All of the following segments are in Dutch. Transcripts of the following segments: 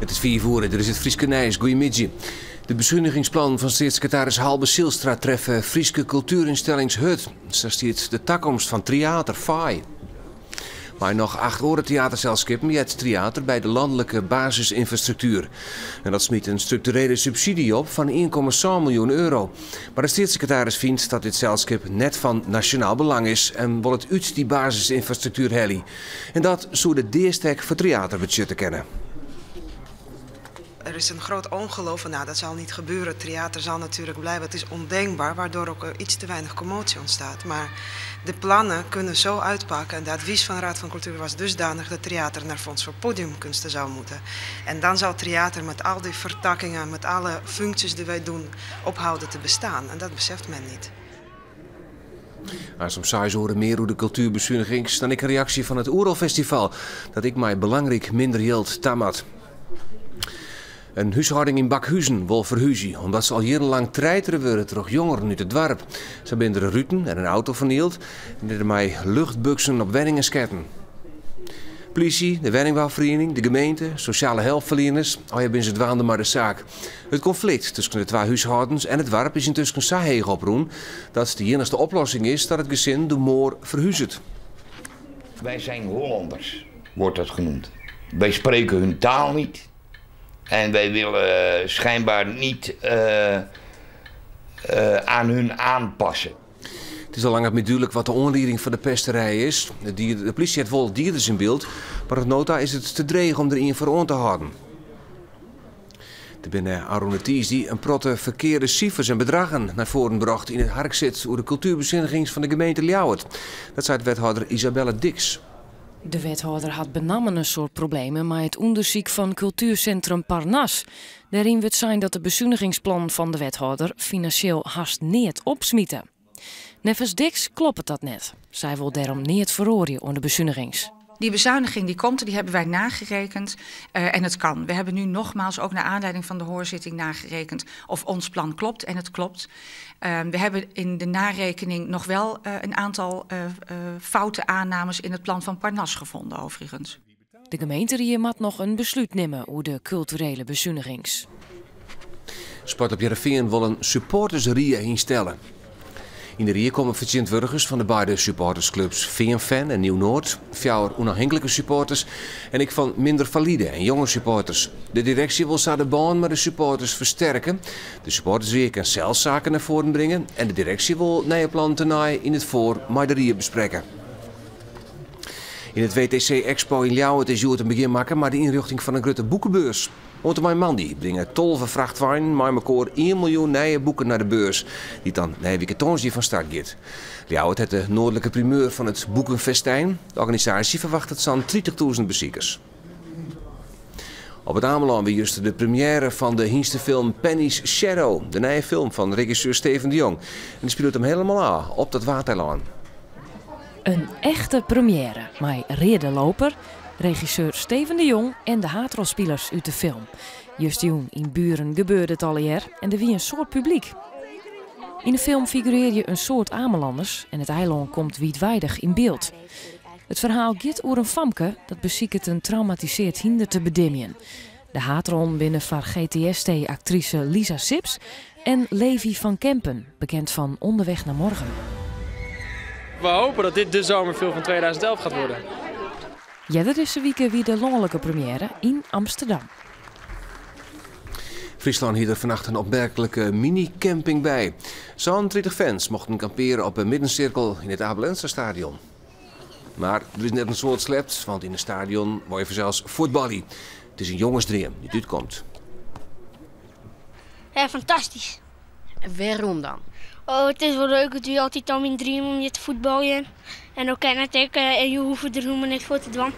Het is 4 uur, er is het Frieske Nijs. Goeiemiddag. De bezuinigingsplan van staatssecretaris Halbe Zijlstra treffen Frieske cultuurinstellings Hut. Zo stiert de toekomst van theater Faai. Maar nog 8 oren theaterzelskippen je het theater bij de landelijke basisinfrastructuur. En dat smiet een structurele subsidie op van 1,6 miljoen euro. Maar de staatssecretaris vindt dat dit zelskip net van nationaal belang is en wil het uit die basisinfrastructuur hellen. En dat zou de deerstek voor theaterbudgetten kennen. Er is een groot ongeloof van, nou dat zal niet gebeuren. Het theater zal natuurlijk blijven. Het is ondenkbaar, waardoor ook iets te weinig commotie ontstaat. Maar de plannen kunnen zo uitpakken. En de advies van de Raad van Cultuur was dusdanig dat het theater naar Fonds voor Podiumkunsten zou moeten. En dan zou het theater met al die vertakkingen, met alle functies die wij doen, ophouden te bestaan. En dat beseft men niet. Soms saai horen meer hoe de cultuurbezuiniging dan ik een reactie van het Oeralfestival. Dat ik mij belangrijk minder hield tamat. Een huishouding in Bakhuizen wil verhuizen, omdat ze al jarenlang treiteren worden door jongeren uit het dorp. Ze hebben er ruten en een auto vernield en deden mij luchtbuksen op wenningsketten. Politie, de woningbouwvereniging, de gemeente, sociale hulpverleners, al hebben ze dwaande maar de zaak. Het conflict tussen de 2 huishoudens en het dorp is intussen zo heeg oproen dat de enige oplossing is dat het gezin de moor verhuist. Wij zijn Hollanders, wordt dat genoemd. Wij spreken hun taal niet. En wij willen schijnbaar niet aan hun aanpassen. Het is al lang niet duidelijk wat de onleiding van de pesterij is. De politie heeft wel dierders in beeld, maar het nota is het te dreig om er een voor aan te houden. Er binnen Aroneties die een protte verkeerde cijfers en bedragen naar voren bracht in het harkzit over de cultuurbezuiniging van de gemeente Ljouwert. Dat zei wethouder Isabelle Dix. De wethouder had benammen een soort problemen met het onderzoek van cultuurcentrum Parnas. Daarin wordt zijn dat de bezuinigingsplan van de wethouder financieel haast niet opsmieten. Nevens Dix klopt dat net. Zij wil daarom niet verrooien onder de bezuinigings. Die bezuiniging die komt, die hebben wij nagerekend en het kan. We hebben nu nogmaals ook naar aanleiding van de hoorzitting nagerekend of ons plan klopt en het klopt. We hebben in de narekening nog wel een aantal foute aannames in het plan van Parnas gevonden overigens. De gemeente moet nog een besluit nemen over de culturele bezuinigings. Sport op Heerenveen wil een supportersrie instellen. In de rie komen vertegenwoordigers van de beide supportersclubs VNFan en Nieuw-Noord, 4 onafhankelijke supporters en ik van minder valide en jonge supporters. De directie wil de baan met de supporters versterken. De supportersrie kan zelfs zaken naar voren brengen en de directie wil nieuwe plannen ten in het voor met de rie bespreken. In het WTC Expo in Ljouwert is het een begin maken maar de inrichting van een grote boekenbeurs. Want mijn man die brengen 12 vrachtwagen maar elkaar 1 miljoen nieuwe boeken naar de beurs, die dan na weekend van start gaat. Ljouwert heeft de noordelijke primeur van het boekenfestijn. De organisatie verwacht het zo'n 30.000 bezoekers. Op het Ameland weer juist de première van de Hienste-film Penny's Shadow, de nieuwe film van regisseur Steven de Jong. En die speelt hem helemaal aan op dat waterland. Een echte première met Reerde Loper, regisseur Steven de Jong en de haatrolspelers uit de film. Just jong in Buren gebeurde het al jaar en er wie een soort publiek. In de film figureer je een soort Amelanders en het eiland komt wijdwijdig in beeld. Het verhaal gaat over een famke dat beziekt een traumatiseerd hinder te bedimmen. De haatrol binnen van GTST-actrice Lisa Sips en Levi van Kempen, bekend van Onderweg naar Morgen. We hopen dat dit de zomerfilm van 2011 gaat worden. Ja, dat is de week weer de landelijke première in Amsterdam. Friesland hield er vannacht een opmerkelijke mini-camping bij. Zo'n 30 fans mochten kamperen op een middencirkel in het Abelense stadion. Maar er is net een soort slept, want in het stadion word je zelfs voetballen. Het is een jongensdream die uitkomt. Ja, fantastisch. En waarom dan? Oh, het is wel leuk dat u altijd al mijn dream om je te voetballen. En ook natuurlijk, je hoeft er helemaal niet voor te doen.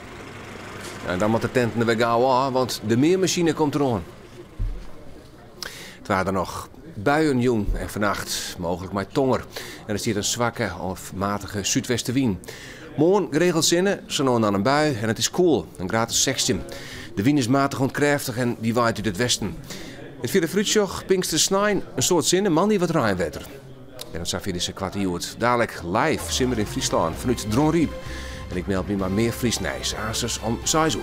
En dan moet de tent er weer gauw aan, want de meermachine komt eraan. Het waren er nog buien jong en vannacht mogelijk maar tonger. En er zit een zwakke of matige zuidwestenwind. Morgen geregeld zinnen, zo dan een bui en het is koel, een graad of 16. De wind is matig ontkräftig en die waait uit het westen. Het vierde fruitsjoch, Pinkster Snijn, een soort zinnen, man die wat ruimwetter. En dat zag je deze kwartier. Dadelijk live simmer in Friesland vanuit Dronriep. En ik meld me maar meer Friesnijs, Azers om 6 uur.